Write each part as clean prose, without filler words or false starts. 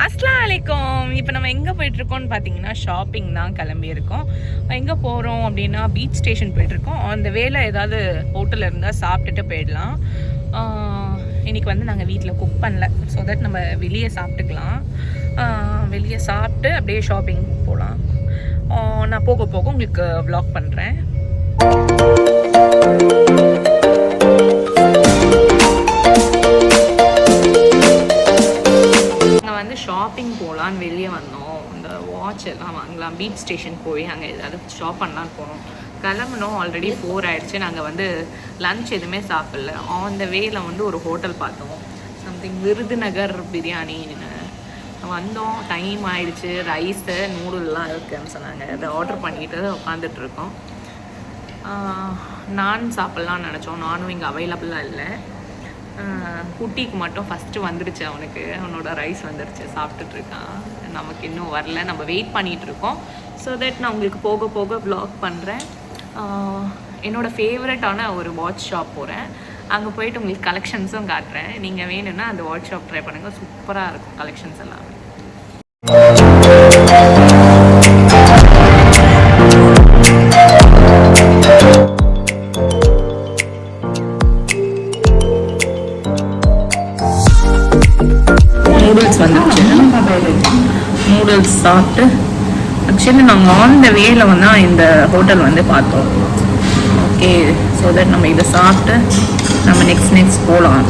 அஸ்ஸலாமு அலைக்கும். இப்போ நம்ம எங்கே போயிட்டுருக்கோம்னு பார்த்தீங்கன்னா ஷாப்பிங் தான் கிளம்பியிருக்கோம். எங்கே போகிறோம் அப்படின்னா பீச் ஸ்டேஷன் போயிட்டுருக்கோம். அந்த வேலை ஏதாவது ஹோட்டலில் இருந்தால் சாப்பிட்டுட்டு போயிடலாம். இன்றைக்கி வந்து நாங்கள் வீட்டில் குக் பண்ணல, ஸோ தட் நம்ம வெளியே சாப்பிட்டுக்கலாம். வெளியே சாப்பிட்டு அப்படியே ஷாப்பிங் போகலாம். நான் போக போக உங்களுக்கு வ்ளாக் பண்ணுறேன். ஷாப்பிங் போகலான்னு வெளியே வந்தோம். இந்த வாட்ச் எல்லாம் வாங்கலாம், பீச் ஸ்டேஷன் போய் அங்கே ஏதாவது ஷாப் பண்ணலான்னு போனோம். கிளம்புனோம், ஆல்ரெடி 4 ஆகிடுச்சு. நாங்கள் வந்து லன்ச் எதுவுமே சாப்பிடல. ஆன் த வேல வந்து ஒரு ஹோட்டல் பார்த்தோம், சம்திங் விருதுநகர் பிரியாணின்னு. வந்தோம், டைம் ஆயிடுச்சு. ரைஸு நூடுல்லாம் இருக்குன்னு சொன்னாங்க. அதை ஆர்டர் பண்ணிட்டு உட்காந்துட்ருக்கோம். நான் சாப்பிட்லான்னு நினச்சோம். நானும் இங்கே அவைலபிளாக இல்லை. குட்டிக்கு மட்டும் ஃபஸ்ட்டு வந்துடுச்சு, அவனோட ரைஸ் வந்துடுச்சு, சாப்பிட்டுட்ருக்கான். நமக்கு இன்னும் வரல, நம்ம வெயிட் பண்ணிகிட்ருக்கோம். ஸோ தட் நான் உங்களுக்கு போக போக வ்ளாக் பண்ணுறேன். என்னோடய ஃபேவரட்டான ஒரு வாட்ச் ஷாப் போகிறேன். அங்கே போயிட்டு உங்களுக்கு கலெக்ஷன்ஸும் காட்டுறேன். நீங்கள் வேணும்னா அந்த வாட்ச் ஷாப் ட்ரை பண்ணுங்கள், சூப்பராக இருக்கும் கலெக்ஷன்ஸ் எல்லாமே. நூடுல்ஸ் வந்துடுச்சு. நூடுல்ஸ் சாப்பிட்டு ஆக்சுவலி நாங்கள் ஆன் த வேல வந்து இந்த ஹோட்டல் வந்து பார்த்தோம். ஓகே, ஸோ தட் நம்ம இதை சாப்பிட்டு நம்ம நெக்ஸ்ட் போகலாம்.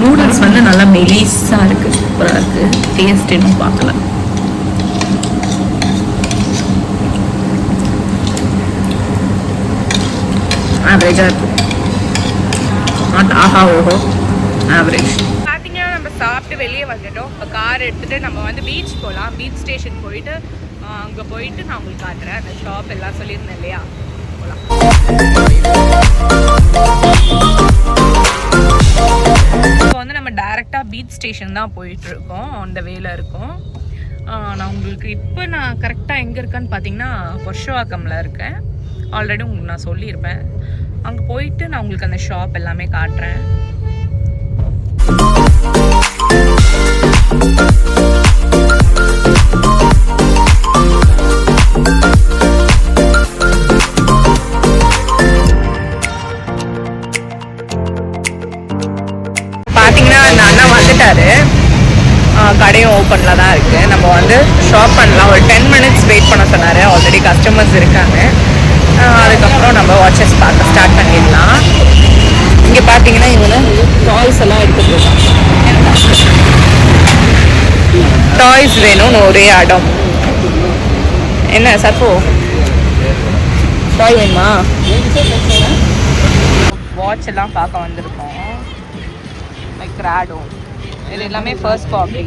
நூடுல்ஸ் வந்து நல்லா மெலிஸாக இருக்குது, சூப்பராக இருக்குது. டேஸ்ட் இன்னும் பார்க்கல. ஆவரேஜாக இருக்குது, நாட் ஆஹா ஓஹோ, ஆவரேஜ். சாப்பிட்டு வெளியே வந்துட்டோம். இப்போ கார் எடுத்துகிட்டு நம்ம வந்து பீச் போகலாம். பீச் ஸ்டேஷன் போயிட்டு அங்கே போயிட்டு நான் உங்களுக்கு காட்டுறேன். அந்த ஷாப் எல்லாம் சொல்லியிருந்தேன் இல்லையா, போகலாம். இப்போ வந்து நம்ம டைரெக்டாக பீச் ஸ்டேஷன் தான் போயிட்டுருக்கோம். அந்த வேலை இருக்கும். நான் உங்களுக்கு இப்போ நான் கரெக்டாக எங்கே இருக்கேன்னு பார்த்தீங்கன்னா பொர்ஷவாக்கமில் இருக்கேன். ஆல்ரெடி உங்களுக்கு நான் சொல்லியிருப்பேன். அங்கே போயிட்டு நான் உங்களுக்கு அந்த ஷாப் எல்லாமே காட்டுறேன். பார்த்தீங்கன்னா அந்த அண்ணா வந்துட்டாரு. கடையும் ஓப்பனில் தான் இருக்குது. நம்ம வந்து ஷாப் பண்ணலாம். ஒரு 10 minutes வெயிட் பண்ண சொன்னார். ஆல்ரெடி கஸ்டமர்ஸ் இருக்காங்க. அதுக்கப்புறம் நம்ம வாட்சஸ் பார்க்க ஸ்டார்ட் பண்ணிடலாம். இங்கே பார்த்தீங்கன்னா இவங்க டாய்ஸ் எல்லாம் எடுத்துகிட்டு இருக்காங்க. டாய்ஸ் வேணும்னு ஒரே இடம். என்ன சர்ஃபோ டாய் வேணுமா? வாட்ச் எல்லாம் பார்க்க வந்திருக்கோம். லைக் ராடோ, இது எல்லாமே ஃபர்ஸ்ட் காப்பி.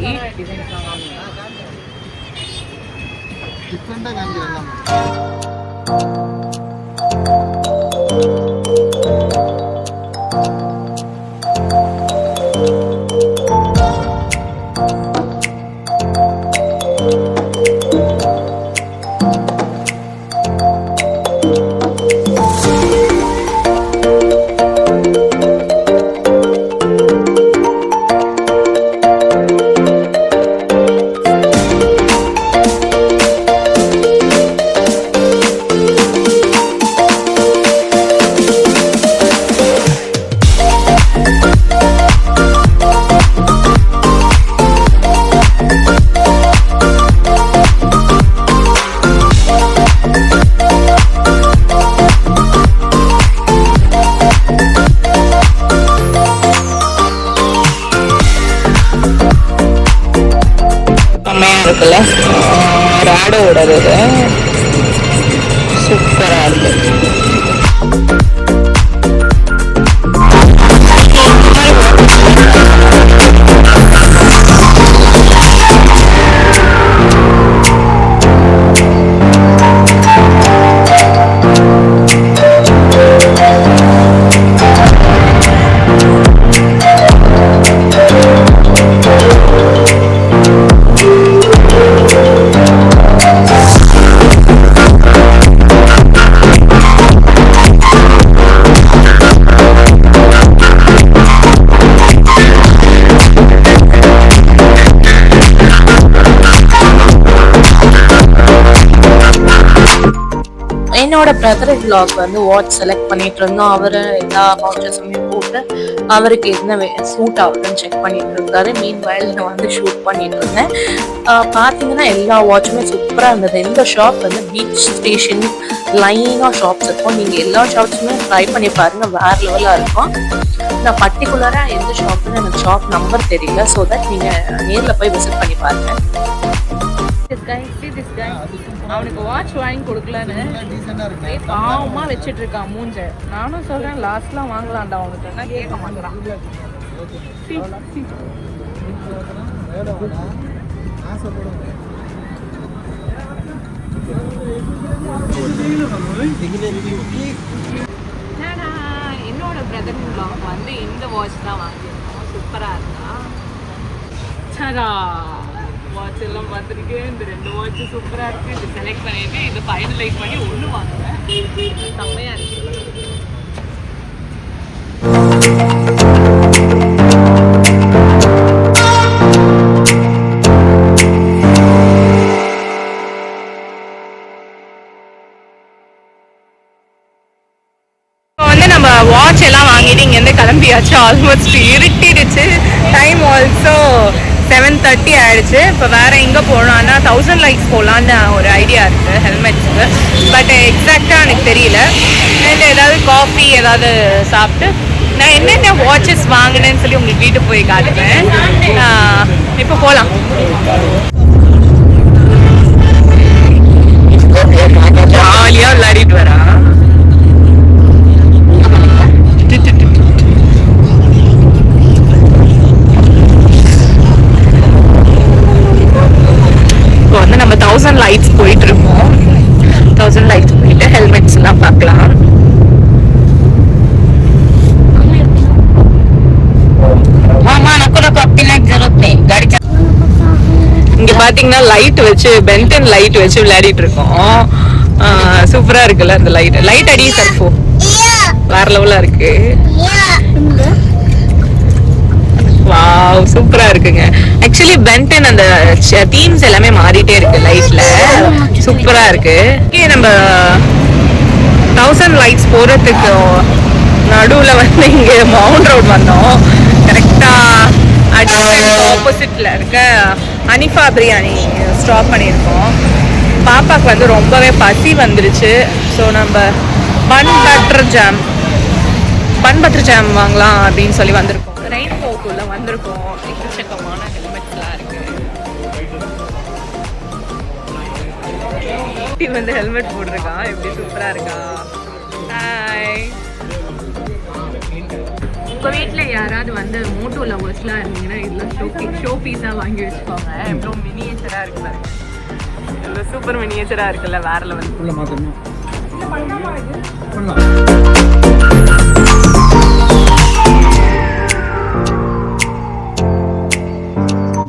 இருக்குல்ல, ராடோவோடது சூப்பராக இருக்குது. என்னோட பிரதர் vlog வந்து வாட்ச் செலக்ட் பண்ணிட்டு இருந்தோம். அவரு எல்லா வாட்சஸுமே போட்டு அவருக்கு என்ன சூட் ஆகுதுன்னு செக் பண்ணிட்டு இருந்தாரு. மீன் வயல் நான் வந்து ஷூட் பண்ணிட்டு இருந்தேன். பார்த்தீங்கன்னா எல்லா வாட்சுமே சூப்பராக இருந்தது. இந்த ஷாப் வந்து பீச் ஸ்டேஷன் லைனாக ஷாப்ஸ் இருக்கும். நீங்கள் எல்லா ஷாப்ஸுமே ட்ரை பண்ணி பாருங்க, வேற லெவலாக இருக்கும். நான் பர்டிகுலராக எந்த ஷாப்னு எனக்கு ஷாப் நம்பர் தெரியல. ஸோ தட் நீங்கள் நேரில் போய் விசிட் பண்ணி பாருங்க. அவனுக்கு வாட்ச் வாங்கி கொடுக்கலன்னு பாவமா வச்சிட்டு இருக்கான் மூஞ்ச. நானும் சொல்றேன் லாஸ்ட்லாம் வாங்கலாம்டா அவனுக்கு, என்ன கேட்க மாட்டேறான். என்னோட பிரதர் வந்து இந்த வாட்ச் தான் வாங்கியிருக்கோம். சூப்பரா இருக்கா. சரா வாட்ச் எல்லாம் பார்த்துருக்கேன். இந்த 2 வாட்ச் சூப்பராக இருக்குது. இது செலக்ட் பண்ணிட்டு இதை ஃபைனலைஸ் பண்ணி ஒன்று வாங்குவேன். செம்மையாக இருக்கு. நம்ம வாட்ச் எல்லாம் வாங்கிட்டு இங்கேருந்து கிளம்பியாச்சு. ஆல்மோஸ்ட் இருட்டிடுச்சு. டைம் ஆல்சோ 7:30 ஆயிடுச்சு. இப்போ வேற எங்கே போகலான்னா 1000 லைக்ஸ் போகலான்னு ஒரு ஐடியா இருக்குது ஹெல்மெட்ஸுக்கு. பட் எக்ஸாக்டாக எனக்கு தெரியல. அண்ட் ஏதாவது காஃபி ஏதாவது சாப்பிட்டு நான் என்னென்ன வாட்சஸ் வாங்கினேன்னு சொல்லி உங்களுக்கு வீட்டுக்கு போய் காட்டுவேன். இப்போ போகலாம். ஜாலியாக விளையாடிட்டு வரா. இப்போ வந்து நம்ம 1000 லைட்ஸ் போயிட்டு இருக்கோம். 1000 லைட்ஸ் போயிட்டு ஹெல்மெட்ஸ் எல்லாம் பார்க்கலாம். இங்க பாத்தீங்கன்னா லைட் வச்சு பென்டன் லைட் வச்சு விளையாடிட்டு இருக்கோம். சூப்பரா இருக்குல்ல அந்த லைட். லைட் அடி சர்ஃபோ வேற லெவலா இருக்கு. வாவ் சூப்பரா இருக்குங்க. ஆக்சுவலி பென்டன் அந்த தீம்ஸ் எல்லாமே மாறிட்டே இருக்கு லைட்ல. சூப்பரா இருக்கு. நம்ம 1000 லைட்ஸ் போறதுக்கு நடுவுல வந்து இங்க மவுண்ட் ரோட் வந்தோம். கரெக்டா ஆப்போசிட்ல இருக்க அனிஃபா பிரியாணி ஸ்டாப் பண்ணியிருக்கோம். பாப்பாக்கு வந்து ரொம்பவே பசி வந்துருச்சு. ஸோ நம்ம பன் பட்டர் ஜாம் வாங்கலாம் அப்படின்னு சொல்லி வந்திருக்கோம். ரெயின்போக்குள்ள வந்திருக்கோம். எக்கச்சக்கமான ஹெல்மெட்ஸ்லாம் இருக்கு. வந்து ஹெல்மெட் போட்டிருக்கான். எப்படி சூப்பரா இருக்கா. ஹாய். உங்க வீட்டுல யாராவது வந்து மோட்டோ லவர்ஸ்லாம் இருந்தீங்கன்னா இதெல்லாம் ஷோ பீஸா வாங்கி வச்சுக்கோங்க. எவ்வளோ மினியேச்சரா இருக்கு பாருங்க. எவ்வளோ சூப்பர் மினியேச்சரா இருக்குல்ல. வேற லெவல்.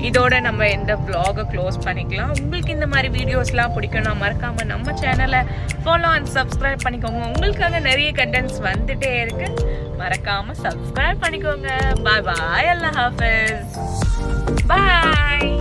இதோட நம்ம இந்த vlog க்ளோஸ் பண்ணிக்கலாம். உங்களுக்கு இந்த மாதிரி வீடியோஸ்லாம் பிடிக்கும்னா மறக்காம நம்ம சேனலை ஃபாலோ அண்ட் சப்ஸ்கிரைப் பண்ணிக்கோங்க. உங்களுக்காக நிறைய கண்டென்ட்ஸ் வந்துட்டே இருக்கு. மறக்காம சப்ஸ்கிரைப் பண்ணிக்கோங்க. பாய் பாய். அல்லாஹ் ஹாஃபிஸ். பாய்.